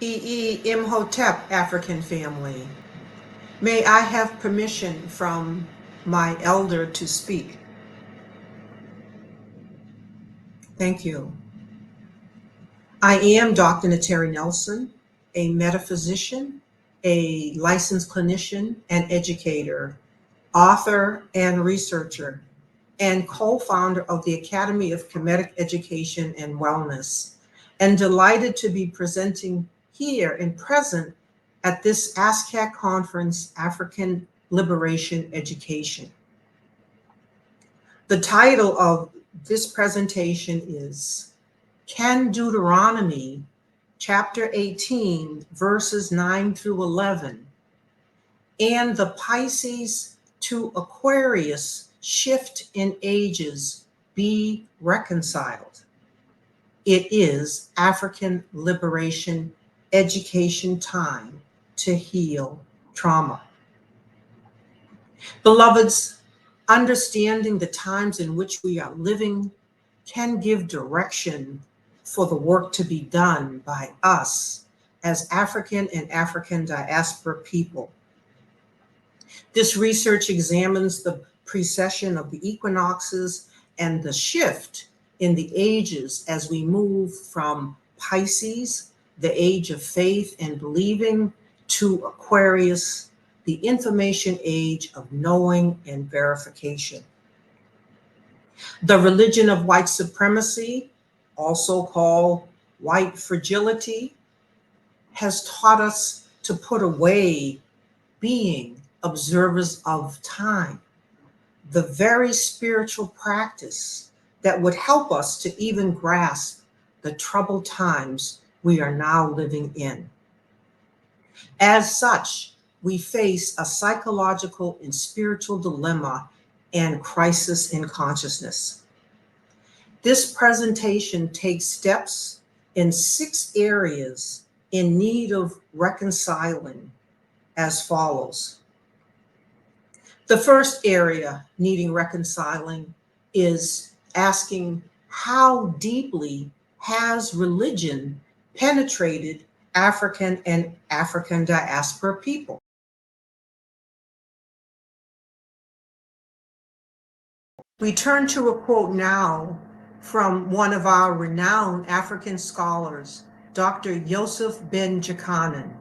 Imhotep African family. May I have permission from my elder to speak? Thank you. I am Dr. Nteri Nelson, a metaphysician, a licensed clinician and educator, author and researcher, and co-founder of the Academy of Kemetic Education and Wellness, and delighted to be presenting here and present at this ASCAC conference, African Liberation Education. The title of this presentation is, Can Deuteronomy chapter 18, verses 9 through 11, and the Pisces to Aquarius shift in ages be reconciled? It is African Liberation Education time to heal trauma. Beloveds, understanding the times in which we are living can give direction for the work to be done by us as African and African diaspora people. This research examines the precession of the equinoxes and the shift in the ages as we move from Pisces, the age of faith and believing, to Aquarius, the information age of knowing and verification. The religion of white supremacy, also called white fragility, has taught us to put away being observers of time, the very spiritual practice that would help us to even grasp the troubled times we are now living in. As such, we face a psychological and spiritual dilemma and crisis in consciousness. This presentation takes steps in 6 areas in need of reconciling as follows. The first area needing reconciling is asking, how deeply has religion penetrated African and African diaspora people? We turn to a quote now from one of our renowned African scholars, Dr. Yosef Ben Jakanen,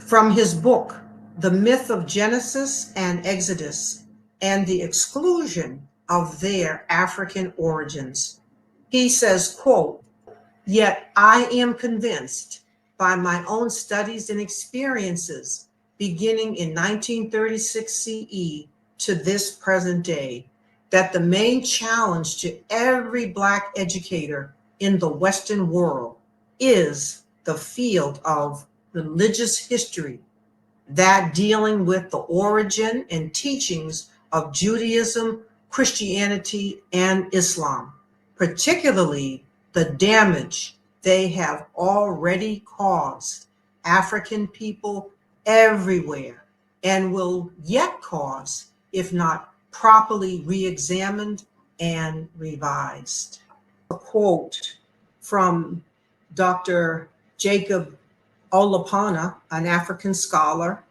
from his book, The Myth of Genesis and Exodus and the Exclusion of Their African Origins. He says, quote, "Yet I am convinced by my own studies and experiences beginning in 1936 CE to this present day, that the main challenge to every Black educator in the Western world is the field of religious history, that dealing with the origin and teachings of Judaism, Christianity, and Islam, particularly the damage they have already caused African people everywhere and will yet cause if not properly re-examined and revised." A quote from Dr. Jacob Olapana, an African scholar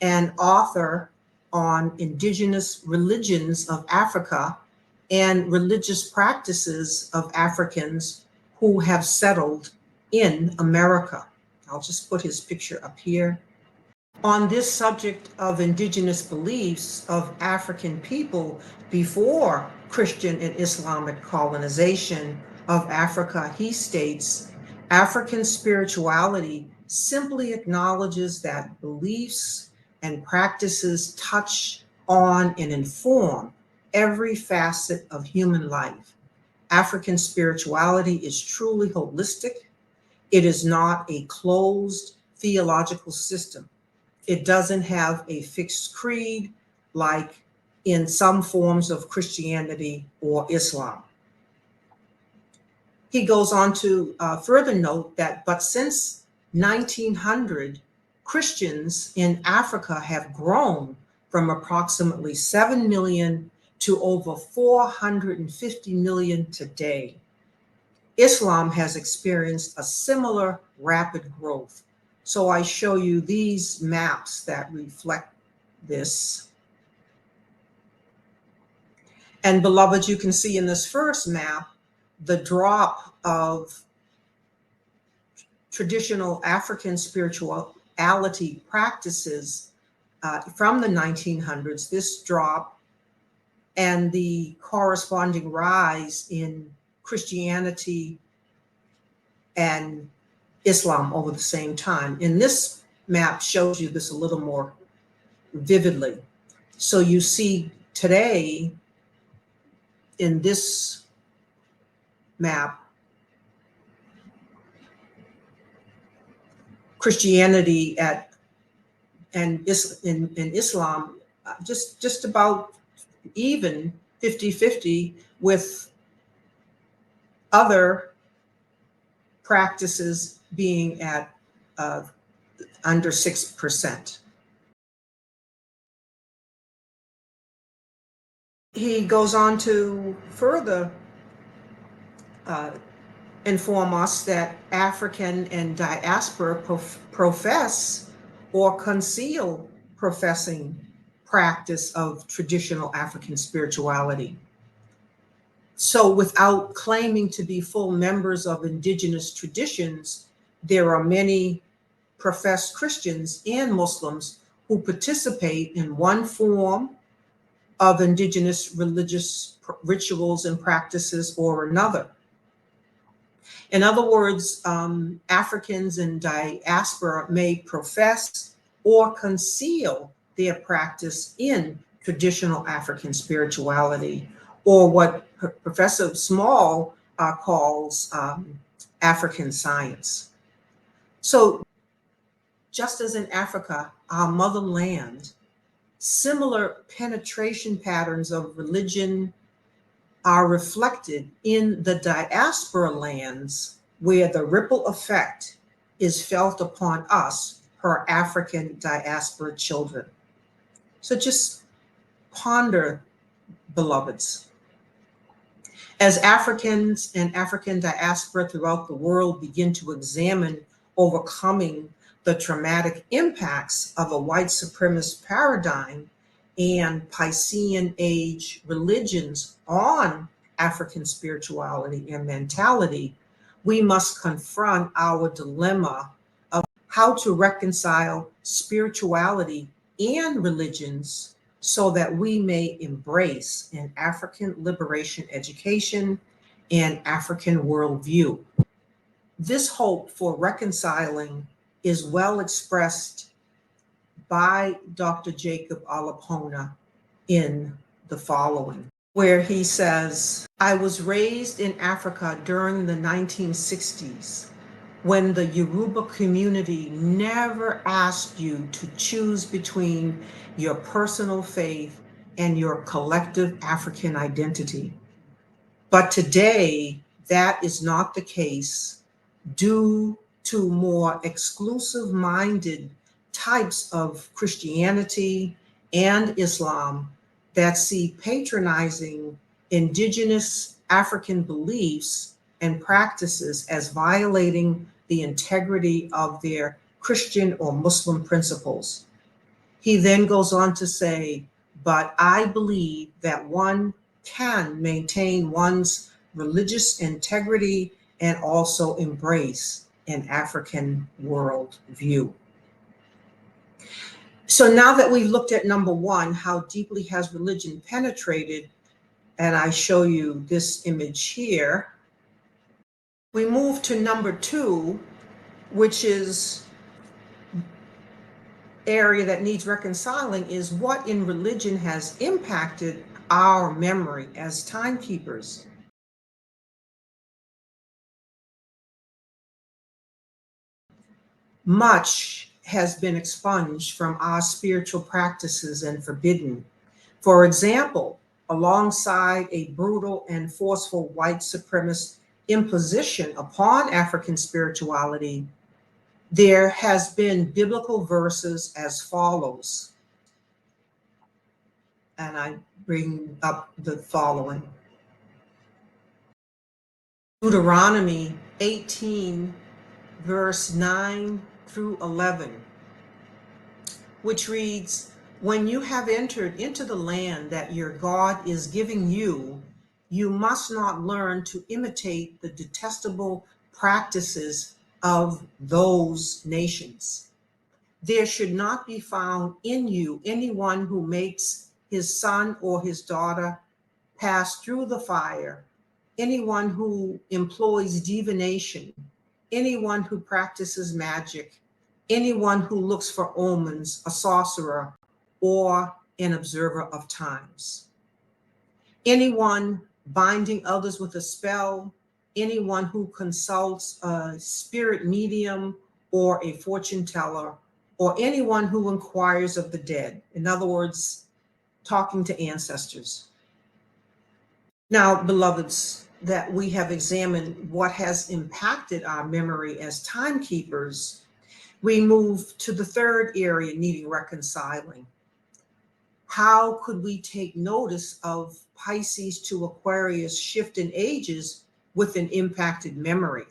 and author on indigenous religions of Africa and religious practices of Africans who have settled in America. I'll just put his picture up here. On this subject of indigenous beliefs of African people before Christian and Islamic colonization of Africa, he states, African spirituality simply acknowledges that beliefs and practices touch on and inform every facet of human life. African spirituality is truly holistic. It is not a closed theological system. It doesn't have a fixed creed like in some forms of Christianity or Islam. He goes on to further note that, but since 1900, Christians in Africa have grown from approximately 7 million to over 450 million today. Islam has experienced a similar rapid growth. So I show you these maps that reflect this. And beloveds, you can see in this first map the drop of traditional African spirituality practices from the 1900s, this drop and the corresponding rise in Christianity and Islam over the same time. And this map shows you this a little more vividly. So you see today in this map, Christianity in Islam just about even 50-50 with other practices being at under 6%. He goes on to further inform us that African and diaspora profess or conceal professing practice of traditional African spirituality. So without claiming to be full members of indigenous traditions, there are many professed Christians and Muslims who participate in one form of indigenous religious rituals and practices or another. In other words, Africans in diaspora may profess or conceal their practice in traditional African spirituality, or what Professor Small calls African science. So just as in Africa, our motherland, similar penetration patterns of religion are reflected in the diaspora lands where the ripple effect is felt upon us, her African diaspora children. So just ponder, beloveds. As Africans and African diaspora throughout the world begin to examine overcoming the traumatic impacts of a white supremacist paradigm and Piscean age religions on African spirituality and mentality, we must confront our dilemma of how to reconcile spirituality and religions so that we may embrace an African liberation education and African worldview. This hope for reconciling is well expressed by Dr. Jacob Alapona in the following, where he says, I was raised in Africa during the 1960s when the Yoruba community never asked you to choose between your personal faith and your collective African identity. But today, that is not the case due to more exclusive-minded types of Christianity and Islam that see patronizing indigenous African beliefs and practices as violating the integrity of their Christian or Muslim principles. He then goes on to say, but I believe that one can maintain one's religious integrity and also embrace an African world view. So now that we've looked at number one, how deeply has religion penetrated, and I show you this image here, we move to number two, which is area that needs reconciling, is what in religion has impacted our memory as timekeepers. Much has been expunged from our spiritual practices and forbidden. For example, alongside a brutal and forceful white supremacist imposition upon African spirituality, there has been biblical verses as follows. And I bring up the following. Deuteronomy 18, verse 9 through 11, which reads, "When you have entered into the land that your God is giving you, you must not learn to imitate the detestable practices of those nations. There should not be found in you anyone who makes his son or his daughter pass through the fire, anyone who employs divination, anyone who practices magic, anyone who looks for omens, a sorcerer, or an observer of times. Anyone binding others with a spell, anyone who consults a spirit medium or a fortune teller, or anyone who inquires of the dead." In other words, talking to ancestors. Now, beloveds, that we have examined what has impacted our memory as timekeepers, we move to the third area needing reconciling. How could we take notice of Pisces to Aquarius shift in ages with an impacted memory?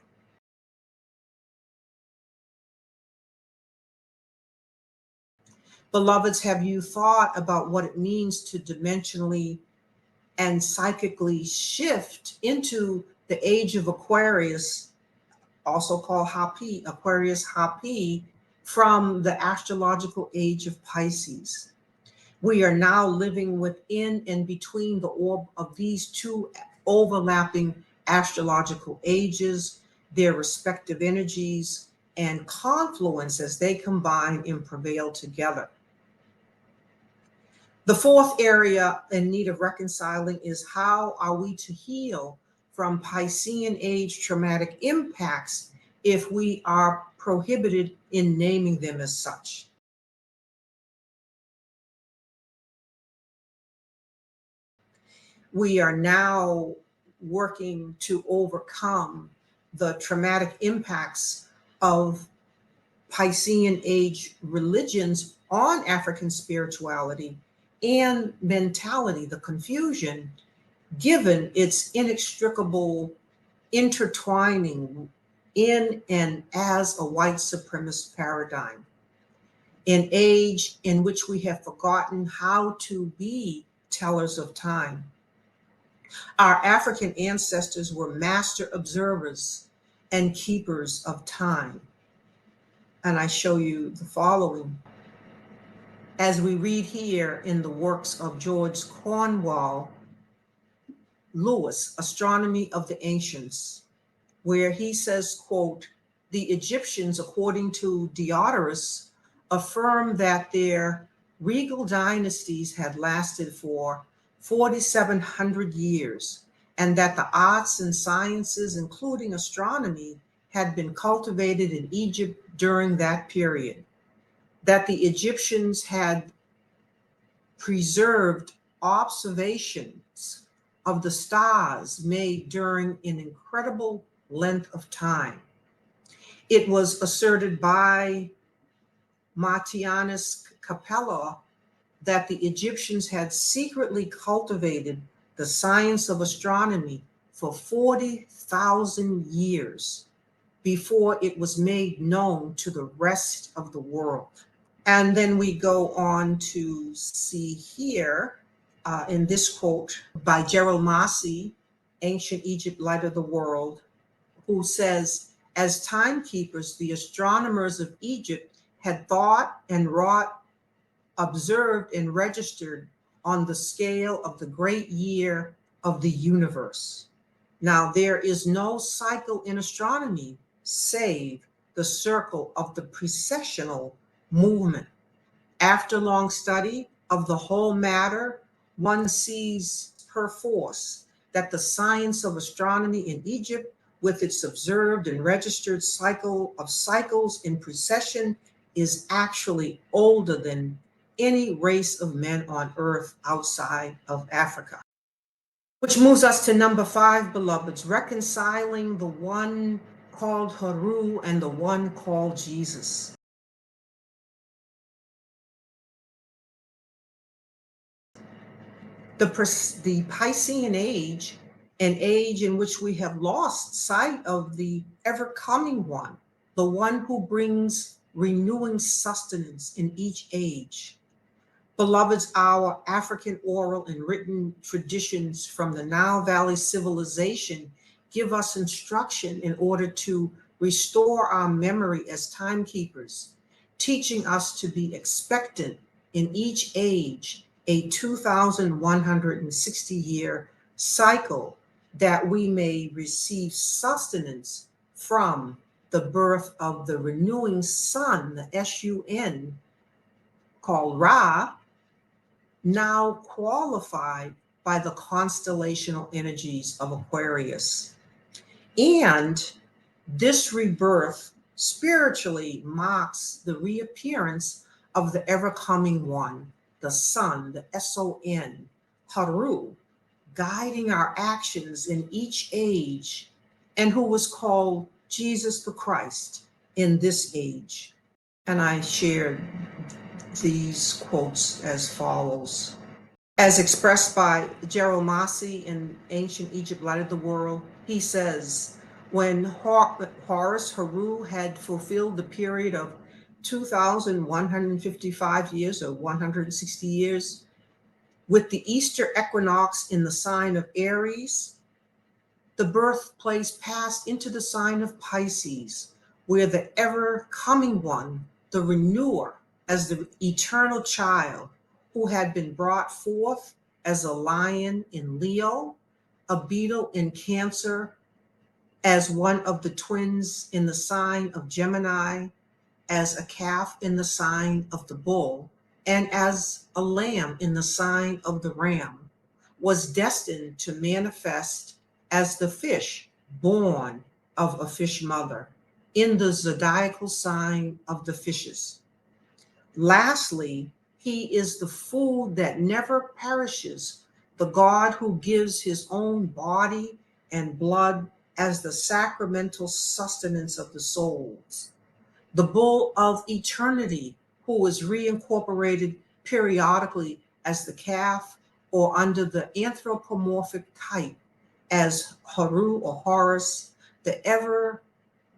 Beloveds, have you thought about what it means to dimensionally and psychically shift into the age of Aquarius, also called Hapi, Aquarius Hapi, from the astrological age of Pisces? We are now living within and between the orb of these two overlapping astrological ages, their respective energies and confluence as they combine and prevail together. The fourth area in need of reconciling is, how are we to heal from Piscean age traumatic impacts if we are prohibited in naming them as such? We are now working to overcome the traumatic impacts of Piscean age religions on African spirituality and mentality, the confusion, given its inextricable intertwining in and as a white supremacist paradigm, an age in which we have forgotten how to be tellers of time. Our African ancestors were master observers and keepers of time. And I show you the following. As we read here in the works of George Cornwall Lewis, Astronomy of the Ancients, where he says, quote, "The Egyptians, according to Diodorus, affirm that their regal dynasties had lasted for 4,700 years, and that the arts and sciences, including astronomy, had been cultivated in Egypt during that period, that the Egyptians had preserved observations of the stars made during an incredible length of time. It was asserted by Martianus Capella that the Egyptians had secretly cultivated the science of astronomy for 40,000 years before it was made known to the rest of the world." And then we go on to see here in this quote by Gerald Massey, Ancient Egypt, Light of the World, who says, "As timekeepers, the astronomers of Egypt had thought and wrought, observed and registered on the scale of the great year of the universe. Now, there is no cycle in astronomy save the circle of the precessional movement. After long study of the whole matter, one sees perforce that the science of astronomy in Egypt, with its observed and registered cycle of cycles in precession, is actually older than any race of men on earth outside of Africa." Which moves us to number 5, beloveds, reconciling the one called Haru and the one called Jesus. The Piscean age an age in which we have lost sight of the ever-coming one, the one who brings renewing sustenance in each age. Beloveds, our African oral and written traditions from the Nile Valley civilization give us instruction in order to restore our memory as timekeepers, teaching us to be expectant in each age, a 2,160-year cycle, that we may receive sustenance from the birth of the renewing sun, the S-U-N, called Ra, now qualified by the constellational energies of Aquarius. And this rebirth spiritually marks the reappearance of the ever-coming one, the sun, the S-O-N, Haru, guiding our actions in each age, and who was called Jesus the Christ in this age. And I shared these quotes as follows. As expressed by Gerald Massey in Ancient Egypt, Light of the World, he says, when Horus Haru had fulfilled the period of 2,155 years or 160 years, with the Easter equinox in the sign of Aries, the birthplace passed into the sign of Pisces, where the ever-coming one, the renewer, as the eternal child, who had been brought forth as a lion in Leo, a beetle in Cancer, as one of the twins in the sign of Gemini, as a calf in the sign of the bull, and as a lamb in the sign of the ram, was destined to manifest as the fish born of a fish mother in the zodiacal sign of the fishes. Lastly, he is the food that never perishes, the God who gives his own body and blood as the sacramental sustenance of the souls, the bull of eternity, who is reincorporated periodically as the calf or under the anthropomorphic type as Haru or Horus, the ever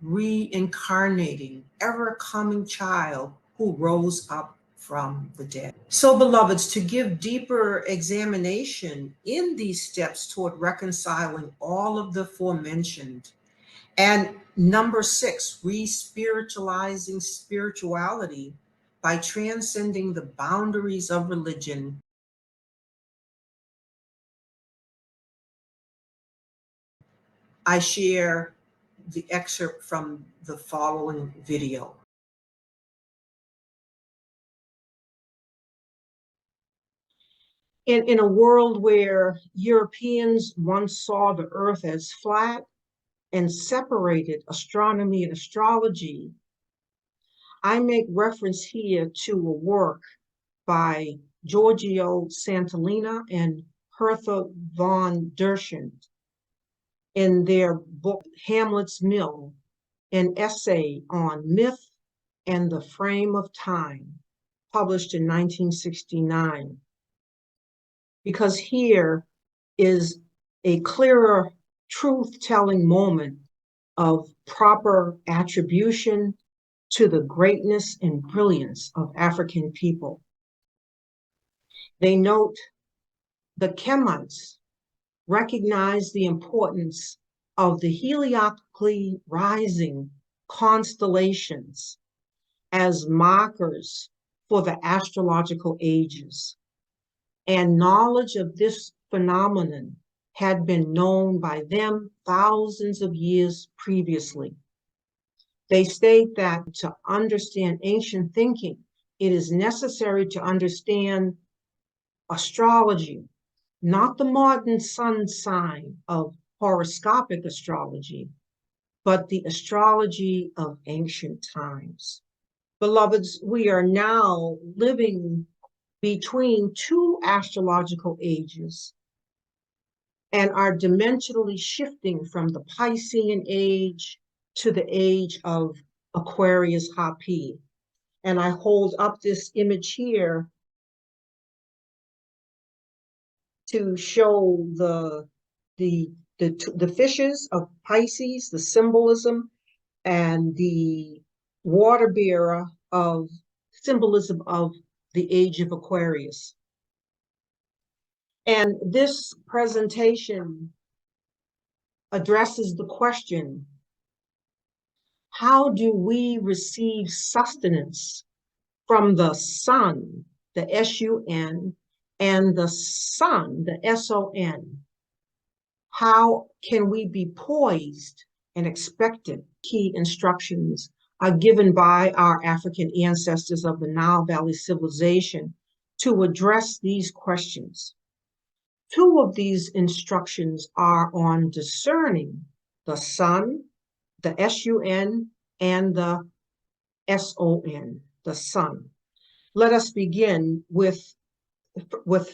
reincarnating, ever coming child who rose up from the dead. So, beloveds, to give deeper examination in these steps toward reconciling all of the aforementioned, and number 6, re-spiritualizing spirituality by transcending the boundaries of religion, I share the excerpt from the following video. In a world where Europeans once saw the earth as flat and separated astronomy and astrology, I make reference here to a work by Giorgio Santillana and Hertha von Dershent in their book Hamlet's Mill, an essay on myth and the frame of time, published in 1969. Because here is a clearer truth-telling moment of proper attribution to the greatness and brilliance of African people. They note the Kemites recognize the importance of the heliactically rising constellations as markers for the astrological ages, and knowledge of this phenomenon had been known by them thousands of years previously. They state that to understand ancient thinking, it is necessary to understand astrology, not the modern sun sign of horoscopic astrology, but the astrology of ancient times. Beloveds, we are now living between two astrological ages and are dimensionally shifting from the Piscean age to the age of Aquarius Hapi. And I hold up this image here to show the the fishes of Pisces, the symbolism, and the water bearer of symbolism of the age of Aquarius. And this presentation addresses the question, how do we receive sustenance from the sun, the S-U-N, and the son, the S-O-N? How can we be poised and expectant? Key instructions are given by our African ancestors of the Nile Valley civilization to address these questions. Two of these instructions are on discerning the sun, the S-U-N, and the S-O-N, the sun. Let us begin with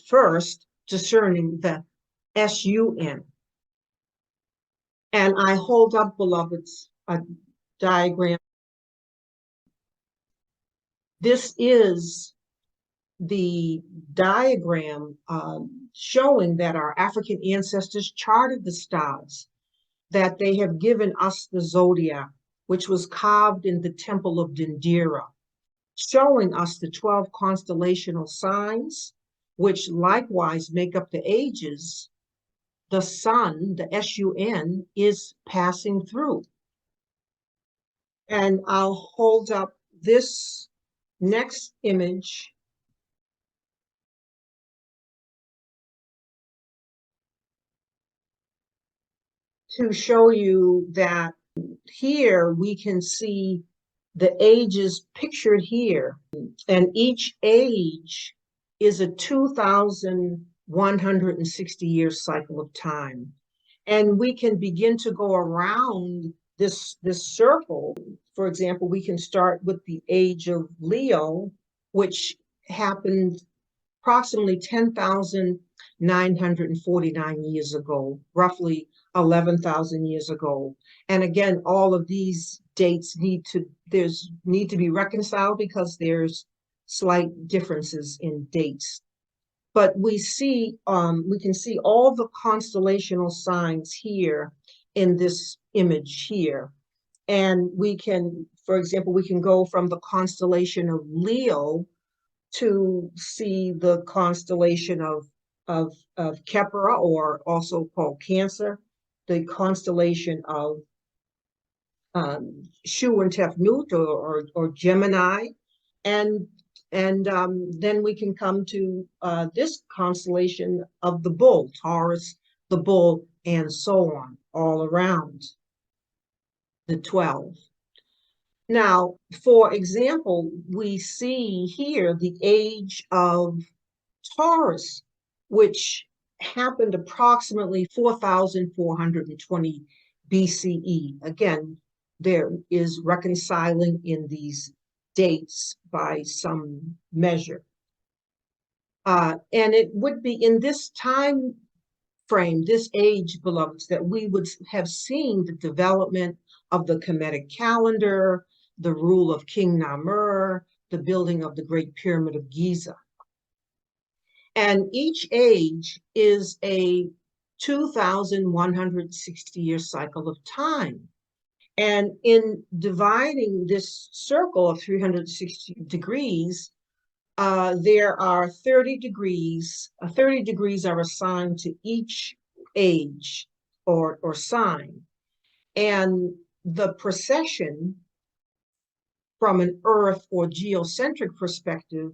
first discerning the S-U-N. And I hold up, beloveds, a diagram. This is the diagram showing that our African ancestors charted the stars, that they have given us the zodiac, which was carved in the temple of Nteri, showing us the 12 constellational signs, which likewise make up the ages. The sun, the S-U-N, is passing through. And I'll hold up this next image to show you that here we can see the ages pictured here, and each age is a 2,160-year cycle of time. And we can begin to go around this circle. For example, we can start with the age of Leo, which happened approximately 10,949 years ago, roughly 11,000 years ago. And again, all of these dates need to be reconciled because there's slight differences in dates. But we can see all the constellational signs here in this image here. And we can, for example, we can go from the constellation of Leo to see the constellation of Kepra, or also called Cancer, the constellation of Shu and Tefnut, or Gemini, and then we can come to this constellation of the Bull, Taurus, the Bull, and so on, all around the 12. Now, for example, we see here the age of Taurus, which happened approximately 4,420 BCE. Again, there is reconciling in these dates by some measure. And it would be in this time frame, this age, beloveds, that we would have seen the development of the Kemetic calendar, the rule of King Namur, the building of the Great Pyramid of Giza. And each age is a 2,160-year cycle of time. And in dividing this circle of 360 degrees, there are 30 degrees. 30 degrees are assigned to each age or sign. And the precession, from an Earth or geocentric perspective,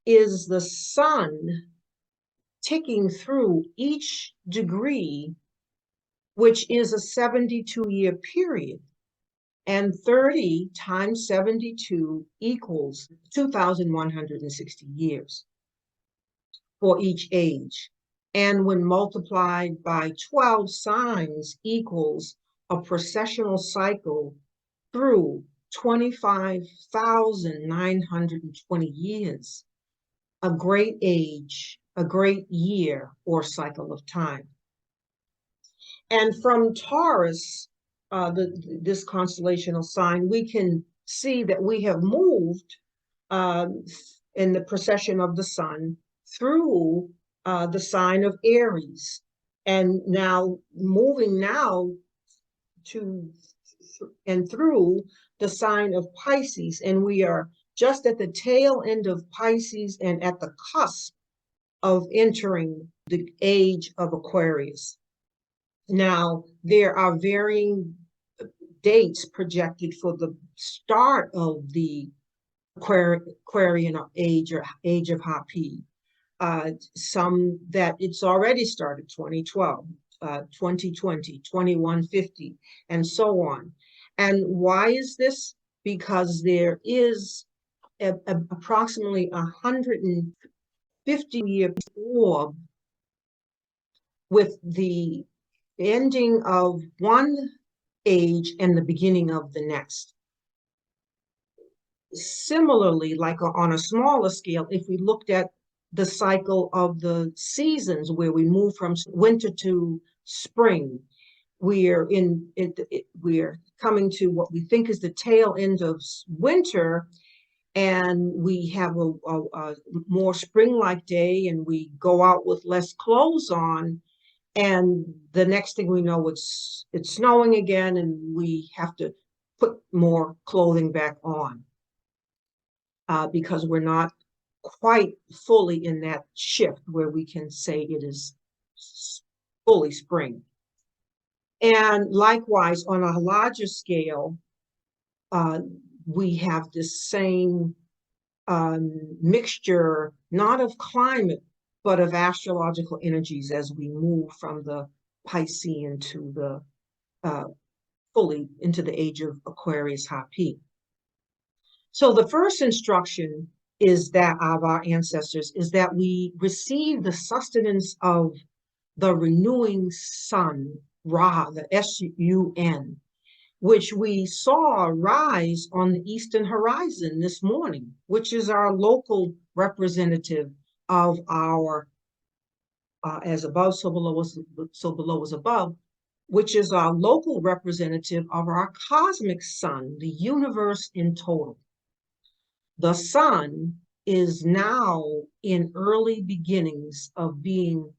is the sun ticking through each degree, which is a 72-year period. And 30 times 72 equals 2,160 years for each age. And when multiplied by 12 signs equals a precessional cycle through 25,920 years, a great age, a great year or cycle of time. And from Taurus, this constellational sign, we can see that we have moved in the precession of the sun through the sign of Aries. And now moving now to and through the sign of Pisces, and we are just at the tail end of Pisces and at the cusp of entering the age of Aquarius. Now, there are varying dates projected for the start of the Aquarian age or age of Hapi. Some that it's already started, 2012, 2020, 2150, and so on. And why is this? Because there is approximately 150-year orb with the ending of one age and the beginning of the next. Similarly, like on a smaller scale, if we looked at the cycle of the seasons where we move from winter to spring, we're coming to what we think is the tail end of winter, and we have a more spring-like day, and we go out with less clothes on, and the next thing we know, it's snowing again, and we have to put more clothing back on because we're not quite fully in that shift where we can say it is fully spring. And likewise, on a larger scale, we have this same mixture, not of climate, but of astrological energies as we move from the Piscean to the fully into the age of Aquarius Hapi. So the first instruction is that of our ancestors is that we receive the sustenance of the renewing sun, Ra, the S-U-N, which we saw rise on the eastern horizon this morning, which is our local representative of our, as above, so below is above, which is our local representative of our cosmic sun, the universe in total. The sun is now in early beginnings of being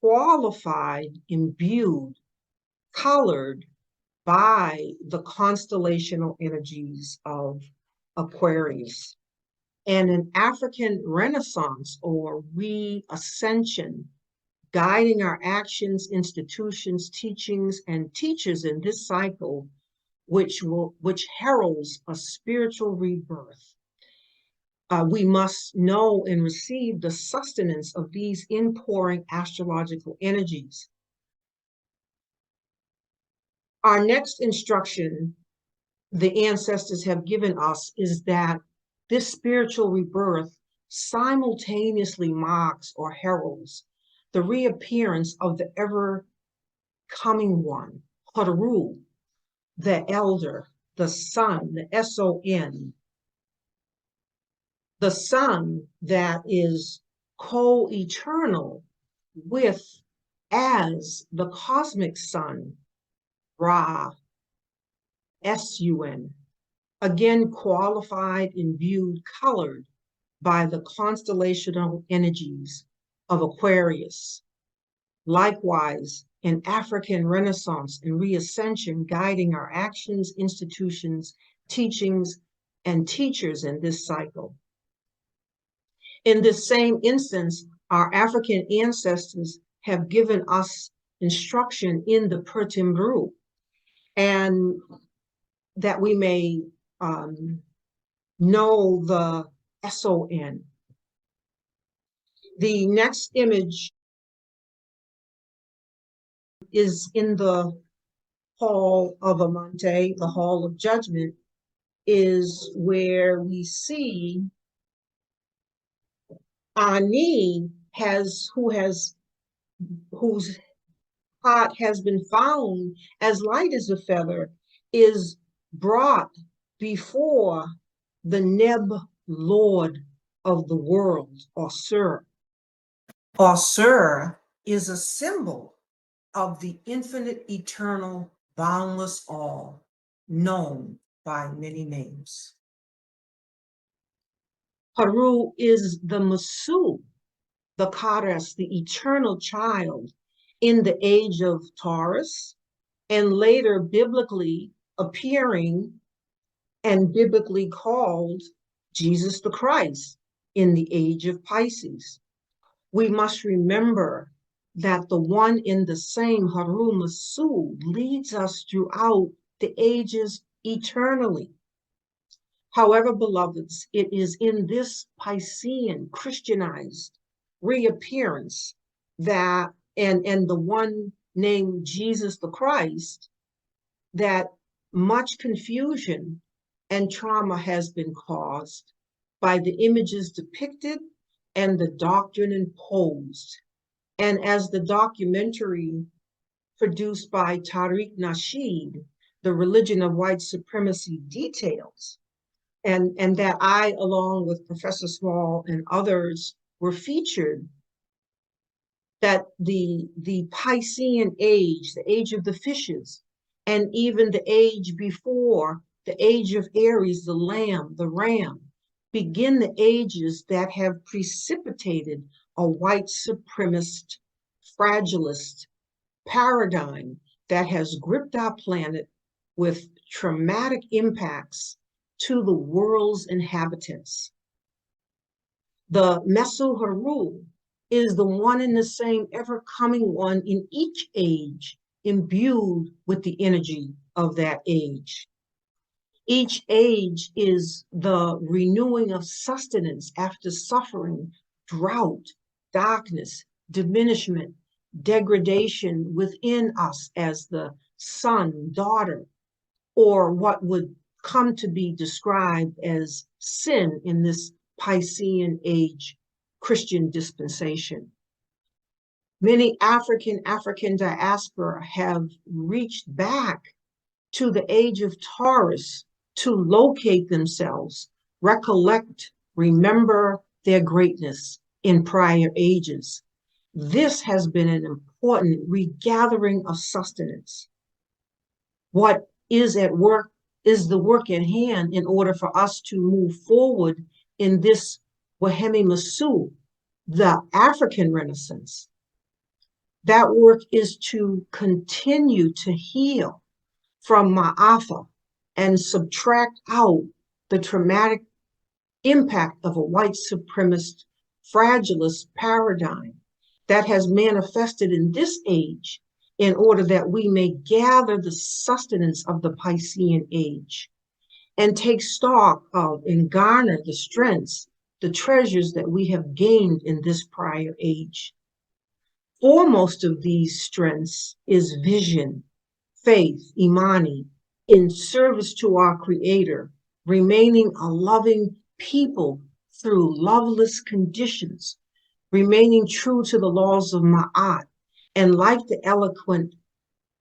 qualified, imbued, colored by the constellational energies of Aquarius. And an African Renaissance or re-ascension guiding our actions, institutions, teachings, and teachers in this cycle, which heralds a spiritual rebirth. We must know and receive the sustenance of these inpouring astrological energies. Our next instruction the ancestors have given us is that this spiritual rebirth simultaneously marks or heralds the reappearance of the ever-coming one, Haru, the elder, the sun, the S-O-N, the sun that is co-eternal with as the cosmic sun, Ra, S-U-N, again qualified, imbued, colored by the constellational energies of Aquarius. Likewise, an African Renaissance and reascension guiding our actions, institutions, teachings, and teachers in this cycle. In this same instance, our African ancestors have given us instruction in the Pertimbru, and that we may know the S-O-N. The next image is in the Hall of Amante, the Hall of Judgment, is where we see Ani whose heart has been found as light as a feather, is brought before the Neb Lord of the world, Osir. Osir is a symbol of the infinite, eternal, boundless all, known by many names. Haru is the Masu, the Kares, the eternal child, in the age of Taurus, and later biblically appearing and biblically called Jesus the Christ in the age of Pisces. We must remember that the one in the same Haru Masu leads us throughout the ages eternally. However, beloveds, it is in this Piscean Christianized reappearance that, and the one named Jesus the Christ, that much confusion and trauma has been caused by the images depicted and the doctrine imposed. And as the documentary produced by Tariq Nasheed, The Religion of White Supremacy, details, and that I, along with Professor Small and others, were featured, that the Piscean age, the age of the fishes, and even the age before, the age of Aries, the lamb, the ram, begin the ages that have precipitated a white supremacist, fragilist paradigm that has gripped our planet with traumatic impacts to the world's inhabitants. The Mesu Haru is the one and the same ever-coming one in each age, imbued with the energy of that age. Each age is the renewing of sustenance after suffering, drought, darkness, diminishment, degradation within us as the son, daughter, or what would come to be described as sin in this Piscean age Christian dispensation. Many African diaspora have reached back to the age of Taurus to locate themselves, recollect, remember their greatness in prior ages. This has been an important regathering of sustenance. What is at work is the work at hand in order for us to move forward in this Wahemi Masu, the African Renaissance. That work is to continue to heal from Ma'afa and subtract out the traumatic impact of a white supremacist, fragilist paradigm that has manifested in this age, in order that we may gather the sustenance of the Piscean age and take stock of and garner the strengths, the treasures that we have gained in this prior age. Foremost of these strengths is vision, faith, imani, in service to our Creator, remaining a loving people through loveless conditions, remaining true to the laws of Ma'at, and like the eloquent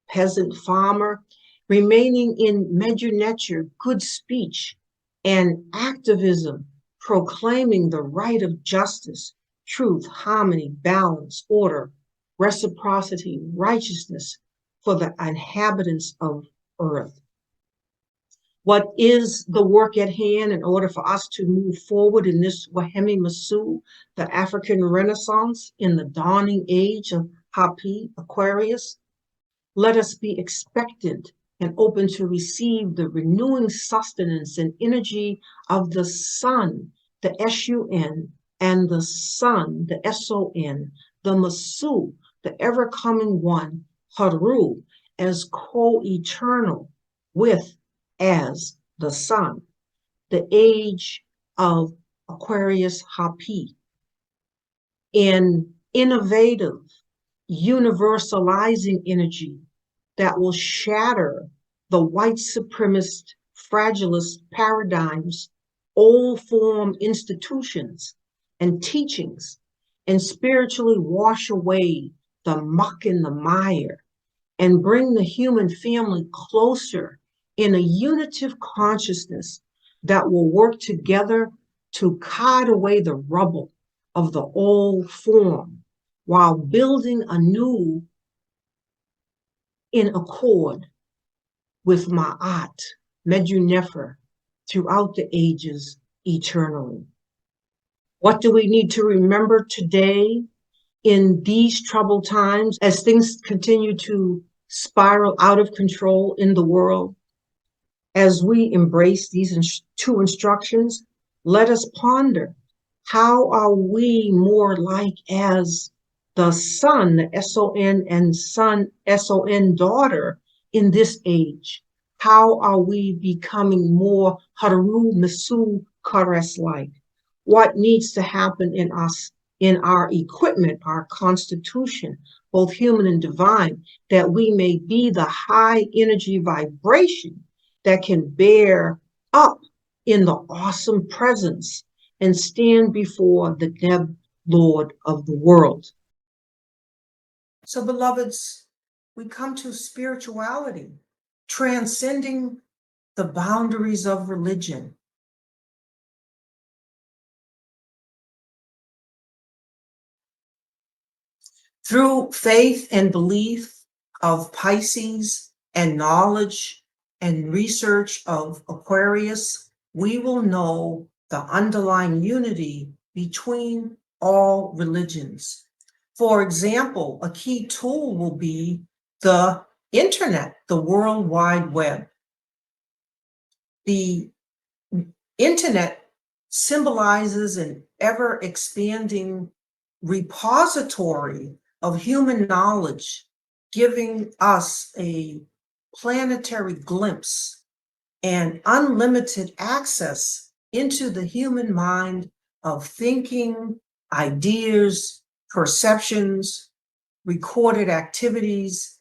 peasant farmer, remaining in nature, good speech, and activism, proclaiming the right of justice, truth, harmony, balance, order, reciprocity, righteousness for the inhabitants of earth. What is the work at hand in order for us to move forward in this Wahemi Masu, the African Renaissance, in the dawning age of Hapi, Aquarius? Let us be expectant and open to receive the renewing sustenance and energy of the sun, the S-U-N, and the sun, the S-O-N, the Masu, the ever-coming one, Haru, as co-eternal with as the sun, the age of Aquarius Hapi, in innovative, universalizing energy that will shatter the white supremacist, fragilist paradigms, old form institutions and teachings, and spiritually wash away the muck and the mire and bring the human family closer in a unitive consciousness that will work together to cart away the rubble of the old form while building anew in accord with Ma'at, Medju Nefer, throughout the ages eternally. What do we need to remember today in these troubled times, as things continue to spiral out of control in the world, as we embrace these two instructions, let us ponder, how are we more like as the son, S-O-N, and son, S-O-N, daughter in this age? How are we becoming more Haru Misu Kares-like? What needs to happen in us, in our equipment, our constitution, both human and divine, that we may be the high energy vibration that can bear up in the awesome presence and stand before the Deb Lord of the world. So, beloveds, we come to spirituality, transcending the boundaries of religion. Through faith and belief of Pisces and knowledge and research of Aquarius, we will know the underlying unity between all religions. For example, a key tool will be the internet, the World Wide Web. The internet symbolizes an ever expanding repository of human knowledge, giving us a planetary glimpse and unlimited access into the human mind of thinking, ideas, perceptions, recorded activities,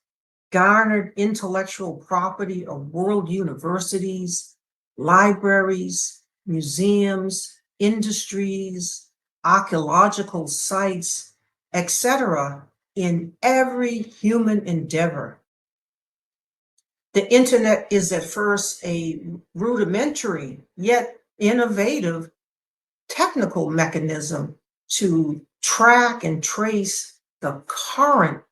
garnered intellectual property of world universities, libraries, museums, industries, archaeological sites, etc., in every human endeavor. The internet is at first a rudimentary yet innovative technical mechanism to track and trace the current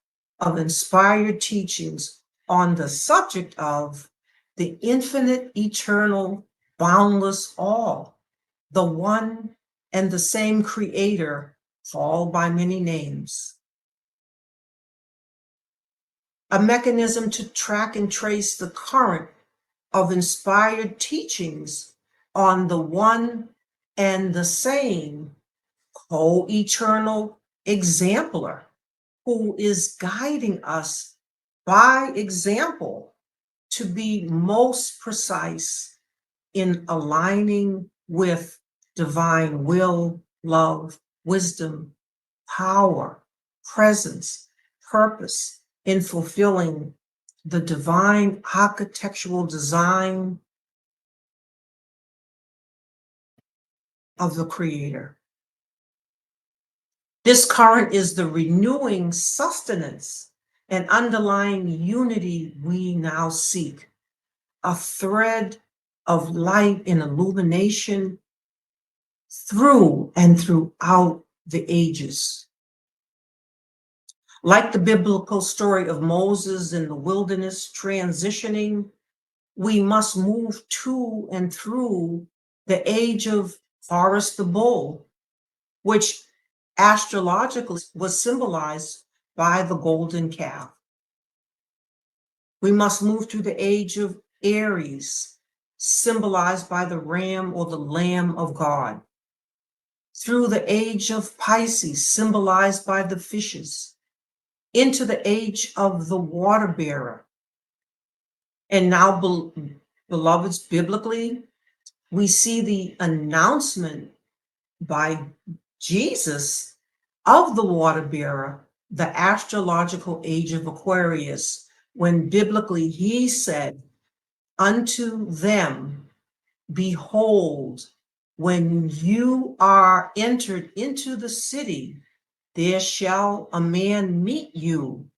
of inspired teachings on the subject of the infinite, eternal, boundless all, the one and the same creator, called by many names. A mechanism to track and trace the current of inspired teachings on the one and the same co-eternal exemplar who is guiding us by example to be most precise in aligning with divine will, love, wisdom, power, presence, purpose in fulfilling the divine architectural design of the Creator. This current is the renewing sustenance and underlying unity we now seek, a thread of light and illumination through and throughout the ages. Like the biblical story of Moses in the wilderness transitioning, we must move to and through the age of Horus the bull, which astrologically was symbolized by the golden calf. We must move through the age of Aries, symbolized by the ram or the lamb of God, through the age of Pisces, symbolized by the fishes, into the age of the water bearer. And now, beloveds, biblically, we see the announcement by Jesus of the water bearer, the astrological age of Aquarius, when biblically he said, "Unto them, behold, when you are entered into the city, there shall a man meet you,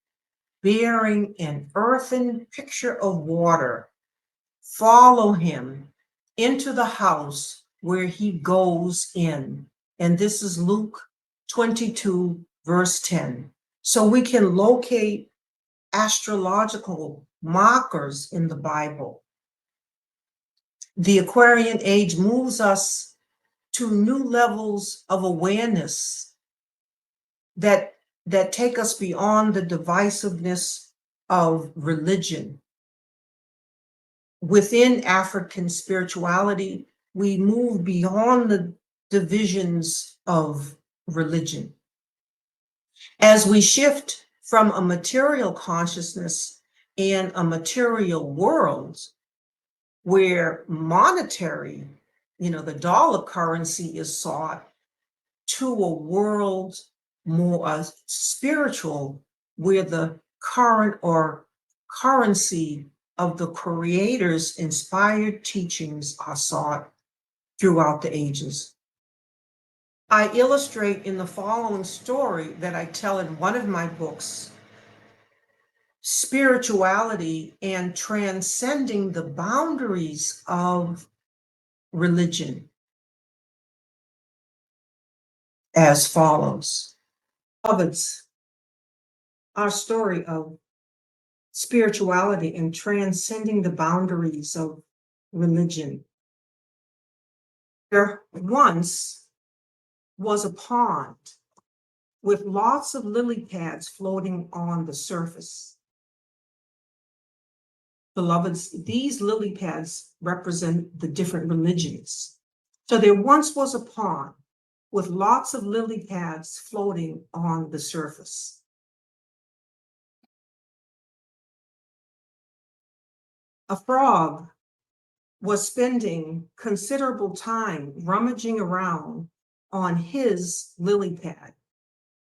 bearing an earthen pitcher of water. Follow him into the house where he goes in." And this is Luke 22, verse 10. So we can locate astrological markers in the Bible. The Aquarian age moves us to new levels of awareness that that take us beyond the divisiveness of religion. Within African spirituality, we move beyond the divisions of religion. As we shift from a material consciousness and a material world where monetary, the dollar currency is sought, to a world more spiritual, where the current or currency of the Creator's inspired teachings are sought throughout the ages. I illustrate in the following story that I tell in one of my books, spirituality and transcending the boundaries of religion, as follows. Beloveds, our story of spirituality and transcending the boundaries of religion. There once was a pond with lots of lily pads floating on the surface. Beloveds, these lily pads represent the different religions. So there once was a pond with lots of lily pads floating on the surface. A frog was spending considerable time rummaging around on his lily pad,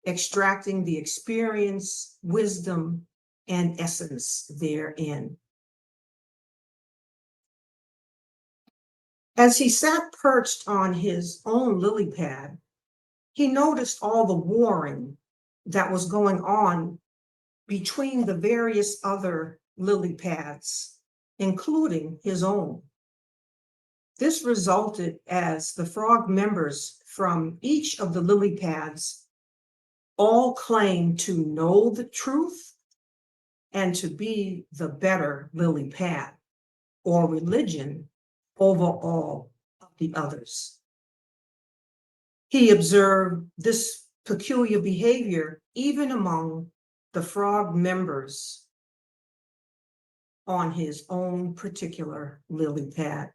extracting the experience, wisdom, and essence therein. As he sat perched on his own lily pad, he noticed all the warring that was going on between the various other lily pads, including his own. This resulted as the frog members from each of the lily pads all claimed to know the truth and to be the better lily pad or religion over all of the others. He observed this peculiar behavior even among the frog members on his own particular lily pad.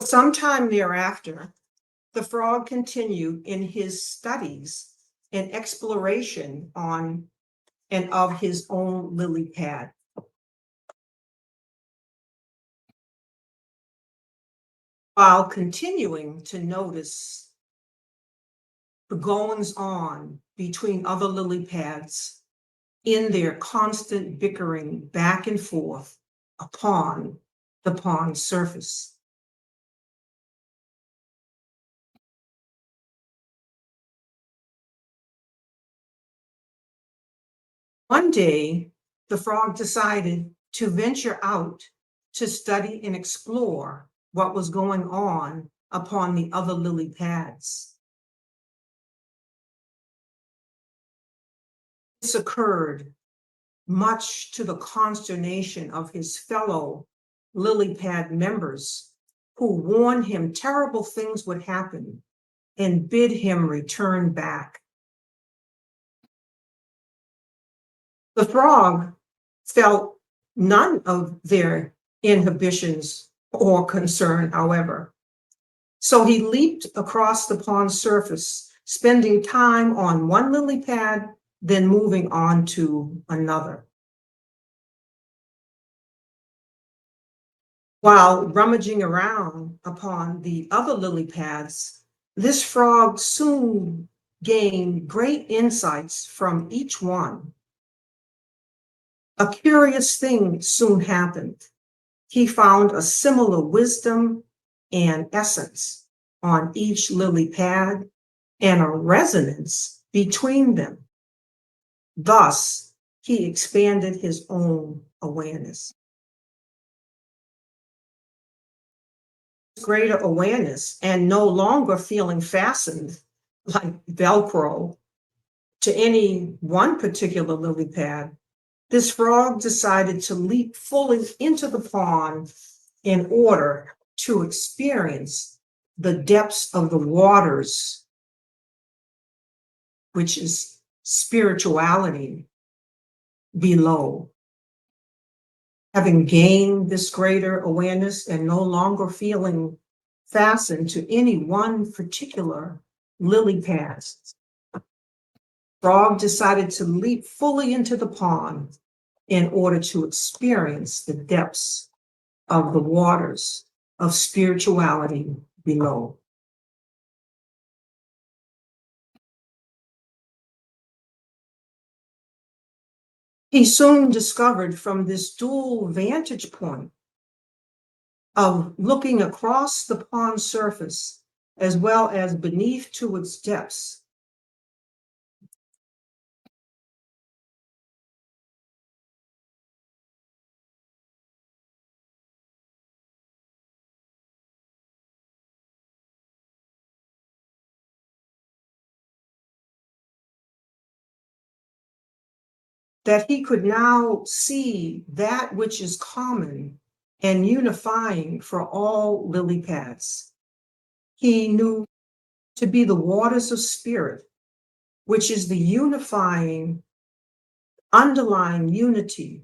Sometime thereafter, the frog continued in his studies and exploration on and of his own lily pad. While continuing to notice the goings on between other lily pads in their constant bickering back and forth upon the pond's surface. One day, the frog decided to venture out to study and explore what was going on upon the other lily pads. This occurred much to the consternation of his fellow lily pad members, who warned him terrible things would happen and bid him return back. The frog felt none of their inhibitions or concern, however. So he leaped across the pond's surface, spending time on one lily pad, then moving on to another. While rummaging around upon the other lily pads, this frog soon gained great insights from each one. A curious thing soon happened. He found a similar wisdom and essence on each lily pad and a resonance between them. Thus, he expanded his own awareness. Greater awareness and no longer feeling fastened like Velcro to any one particular lily pad, this frog decided to leap fully into the pond in order to experience the depths of the waters, which is spirituality, below. Having gained this greater awareness and no longer feeling fastened to any one particular lily pad, Frog decided to leap fully into the pond in order to experience the depths of the waters of spirituality below. He soon discovered from this dual vantage point of looking across the pond surface as well as beneath to its depths, that he could now see that which is common and unifying for all lily pads. He knew to be the waters of spirit, which is the unifying, underlying unity,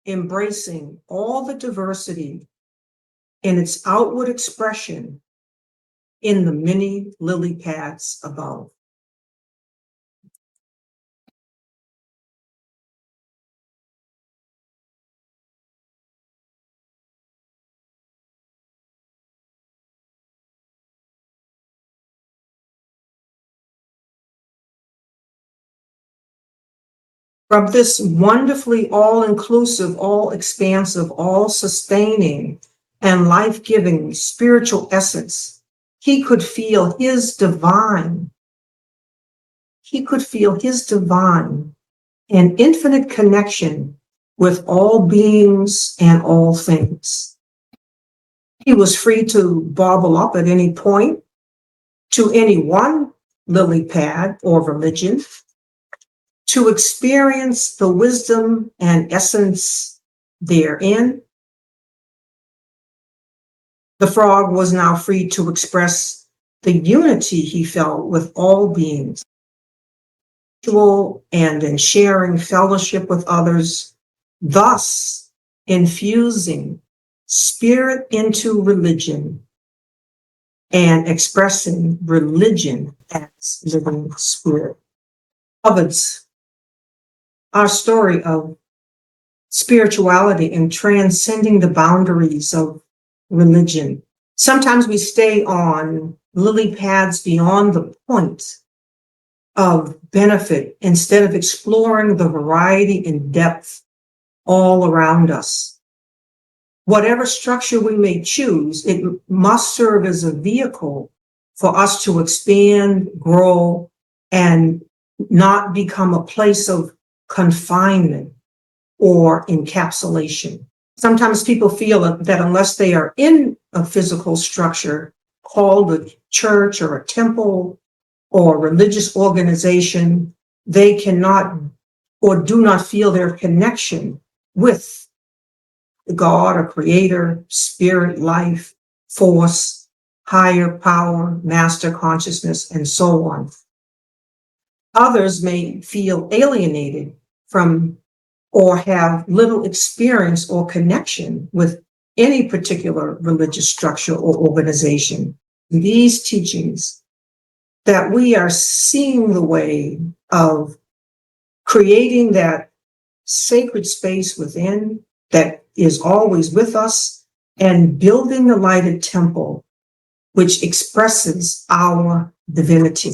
embracing all the diversity in its outward expression in the many lily pads above. From this wonderfully all-inclusive, all-expansive, all-sustaining, and life-giving spiritual essence, he could feel his divine and infinite connection with all beings and all things. He was free to bobble up at any point to any one lily pad or religion, to experience the wisdom and essence therein. The frog was now free to express the unity he felt with all beings, and in sharing fellowship with others, thus infusing spirit into religion and expressing religion as living spirit. Beloveds, our story of spirituality and transcending the boundaries of religion. Sometimes we stay on lily pads beyond the point of benefit instead of exploring the variety and depth all around us. Whatever structure we may choose, it must serve as a vehicle for us to expand, grow, and not become a place of confinement or encapsulation. Sometimes people feel that unless they are in a physical structure called a church or a temple or religious organization, they cannot or do not feel their connection with God or creator, spirit, life, force, higher power, master consciousness, and so on. Others may feel alienated from or have little experience or connection with any particular religious structure or organization. These teachings that we are seeing the way of creating that sacred space within that is always with us and building the lighted temple which expresses our divinity.